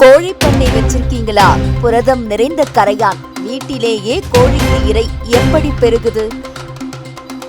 கோழி பண்ணை வச்சிருக்கீங்களா? புரதம் நிறைந்த கரையான் வீட்டிலேயே கோழிக்கு இறை எப்படி பெருகுது?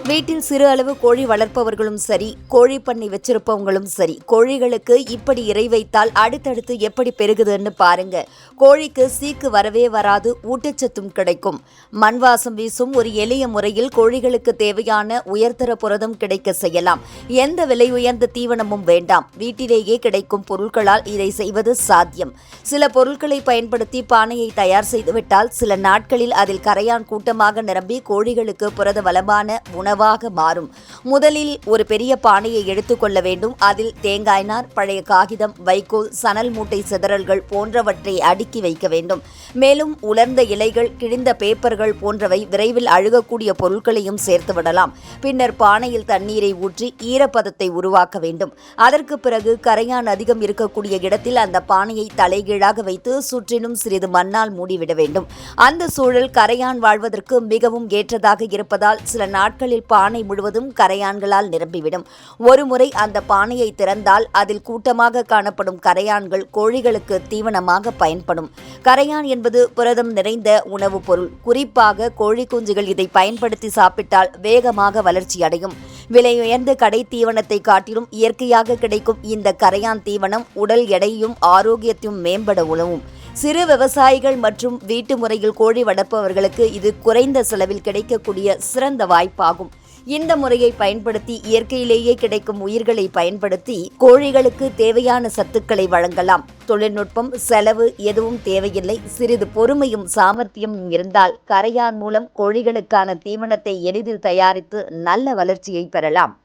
வீட்டில் சிறு அளவு கோழி வளர்ப்பவர்களும் சரி, கோழி பண்ணை வச்சிருப்பவங்களும் சரி, கோழிகளுக்கு இப்படி இறை வைத்தால் அடுத்தடுத்து எப்படி பெருகுதுன்னு பாருங்க. கோழிக்கு சீக்கு வரவே வராது, ஊட்டச்சத்தும் கிடைக்கும். மண் வாசம் வீசும் ஒரு எளிய முறையில் கோழிகளுக்கு தேவையான உயர்தர புரதம் கிடைக்க செய்யலாம். எந்த விலை உயர்ந்த தீவனமும் வேண்டாம், வீட்டிலேயே கிடைக்கும் பொருட்களால் இதை செய்வது சாத்தியம். சில பொருட்களை பயன்படுத்தி பானையை தயார் செய்துவிட்டால் சில நாட்களில் அதில் கரையான் கூட்டமாக நிரம்பி கோழிகளுக்கு புரத வளமான உணவாக மாறும். முதலில் ஒரு பெரிய பானையை எடுத்துக்கொள்ள வேண்டும். அதில் தேங்காய் நார், பழைய காகிதம், வைக்கோல், சணல் மூட்டை சிதறல்கள் போன்றவற்றை அடுக்கி வைக்க வேண்டும். மேலும் உலர்ந்த இலைகள், கிழிந்த பேப்பர்கள் போன்றவை விரைவில் அழுகக்கூடிய பொருட்களையும் சேர்த்து விடலாம். பின்னர் பானையில் தண்ணீரை ஊற்றி ஈரப்பதத்தை உருவாக்க வேண்டும். அதற்கு பிறகு கரையான் அதிகம் இருக்கக்கூடிய இடத்தில் அந்த பானையை தலைகீழாக வைத்து சுற்றிலும் சிறிது மண்ணால் மூடிவிட வேண்டும். அந்த சூழல் கரையான் வாழ்வதற்கு மிகவும் ஏற்றதாக இருப்பதால் சில நாட்களில் பானை முழுவதும் கரையான்களால் நிரம்பிவிடும். ஒருமுறை அந்த பானையை திறந்தால் அதில் கூட்டமாக காணப்படும் கரையான்கள் கோழிகளுக்கு தீவனமாக பயன்படும். கரையான் என்பது புரதம் நிறைந்த உணவுப் பொருள். குறிப்பாக கோழி குஞ்சுகள் இதை பயன்படுத்தி சாப்பிட்டால் வேகமாக வளர்ச்சி அடையும். விலை உயர்ந்த கடை தீவனத்தை காட்டிலும் இயற்கையாக கிடைக்கும் இந்த கரையான் தீவனம் உடல் எடையும் ஆரோக்கியத்தையும் மேம்பட உதவும். சிறு விவசாயிகள் மற்றும் வீட்டு முறையில் கோழி வளர்ப்பவர்களுக்கு இது குறைந்த செலவில் கிடைக்கக்கூடிய சிறந்த வாய்ப்பாகும். இந்த முறையை பயன்படுத்தி இயற்கையிலேயே கிடைக்கும் உயிர்களை பயன்படுத்தி கோழிகளுக்கு தேவையான சத்துக்களை வழங்கலாம். தொழில்நுட்பம், செலவு எதுவும் தேவையில்லை. சிறிது பொறுமையும் சாமர்த்தியமும் இருந்தால் கரையான் மூலம் கோழிகளுக்கான தீவனத்தை எளிதில் தயாரித்து நல்ல வளர்ச்சியை பெறலாம்.